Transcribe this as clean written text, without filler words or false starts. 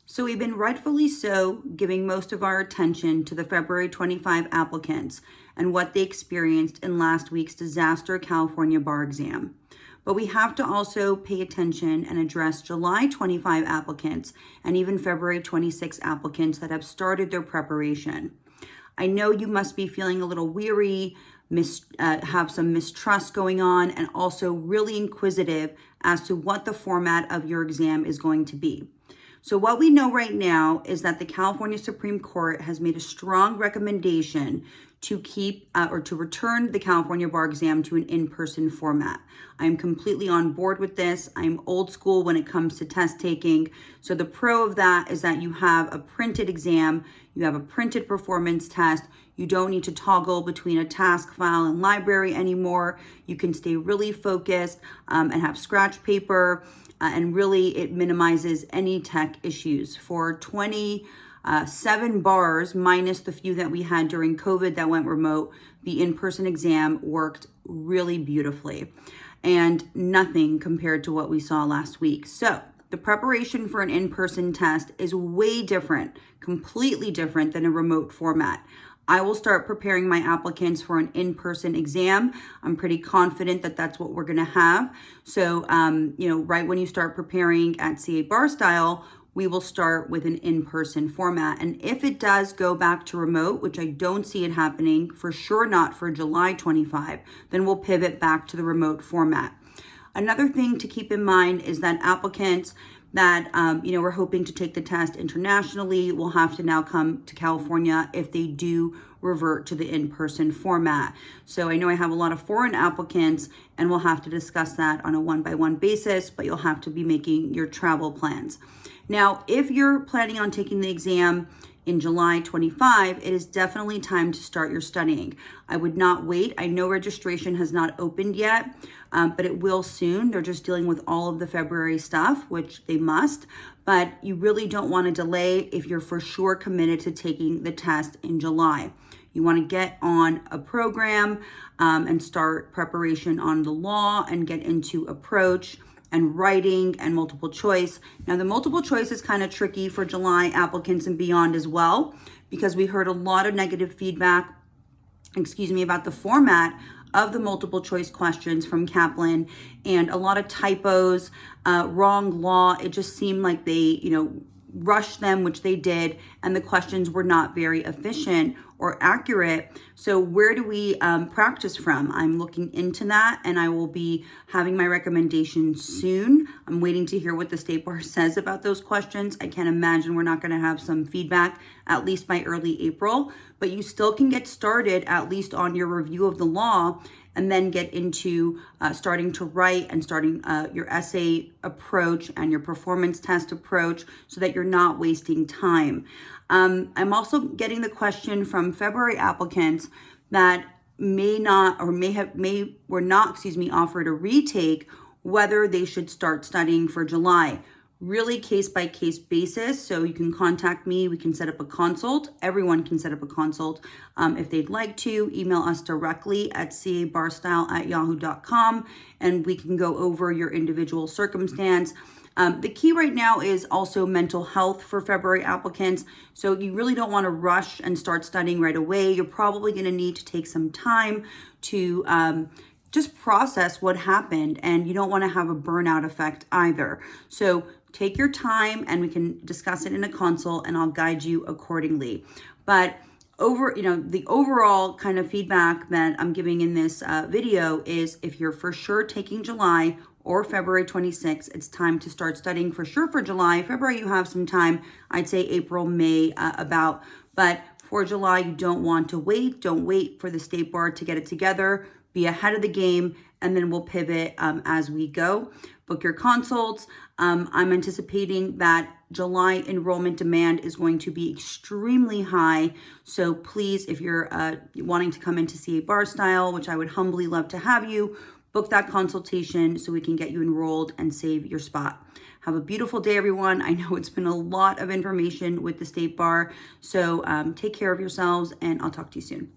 So we've been rightfully so giving most of our attention to the February 25 applicants and what they experienced in last week's disaster California bar exam. But we have to also pay attention and address July 25 applicants and even February 26 applicants that have started their preparation. I know you must be feeling a little weary, have some mistrust going on, and also really inquisitive as to what the format of your exam is going to be. So what we know right now is that the California Supreme Court has made a strong recommendation to keep or to return the California bar exam to an in-person format. I'm completely on board with this. I'm old school when it comes to test taking. So the pro of that is that you have a printed exam, you have a printed performance test. You don't need to toggle between a task file and library anymore. You can stay really focused and have scratch paper. And really it minimizes any tech issues. For 27 bars, minus the few that we had during COVID that went remote, the in-person exam worked really beautifully and nothing compared to what we saw last week. So the preparation for an in-person test is way different, completely different than a remote format. I will start preparing my applicants for an in-person exam. I'm pretty confident that that's what we're gonna have. So, right when you start preparing at CA Bar Style, we will start with an in-person format. And if it does go back to remote, which I don't see it happening, for sure not for July 25, then we'll pivot back to the remote format. Another thing to keep in mind is that applicants that, we're hoping to take the test internationally will have to now come to California if they do revert to the in-person format. So I know I have a lot of foreign applicants and we'll have to discuss that on a one-by-one basis, but you'll have to be making your travel plans. Now, if you're planning on taking the exam in July 25, it is definitely time to start your studying. I would not wait. I know registration has not opened yet, but it will soon. They're just dealing with all of the February stuff, which they must, but you really don't want to delay if you're for sure committed to taking the test in July. You want to get on a program and start preparation on the law and get into approach and writing and multiple choice. Now the multiple choice is kind of tricky for July applicants and beyond as well, because we heard a lot of negative feedback, about the format of the multiple choice questions from Kaplan and a lot of typos, wrong law. It just seemed like they, rushed them, which they did, and the questions were not very efficient or accurate. So where do we practice from? I'm looking into that and I will be having my recommendations soon. I'm waiting to hear what the State Bar says about those questions. I can't imagine we're not going to have some feedback at least by early April, but you still can get started at least on your review of the law and then get into starting to write and starting your essay approach and your performance test approach so that you're not wasting time. I'm also getting the question from February applicants that were not offered a retake, whether they should start studying for July. Really case by case basis. So you can contact me. We can set up a consult. Everyone can set up a consult if they'd like to. Email us directly at cabarstyle@yahoo.com and we can go over your individual circumstance. The key right now is also mental health for February applicants. So you really don't want to rush and start studying right away. You're probably going to need to take some time to just process what happened, and you don't want to have a burnout effect either. So take your time and we can discuss it in a consult and I'll guide you accordingly. But the overall kind of feedback that I'm giving in this video is if you're for sure taking July or February 26th, it's time to start studying for sure for July. February, you have some time. I'd say April, May but for July, you don't want to wait. Don't wait for the State Bar to get it together. Be ahead of the game, and then we'll pivot as we go. Book your consults. I'm anticipating that July enrollment demand is going to be extremely high. So please, if you're wanting to come into CA Bar Style, which I would humbly love to have you, book that consultation so we can get you enrolled and save your spot. Have a beautiful day, everyone. I know it's been a lot of information with the State Bar. So take care of yourselves and I'll talk to you soon.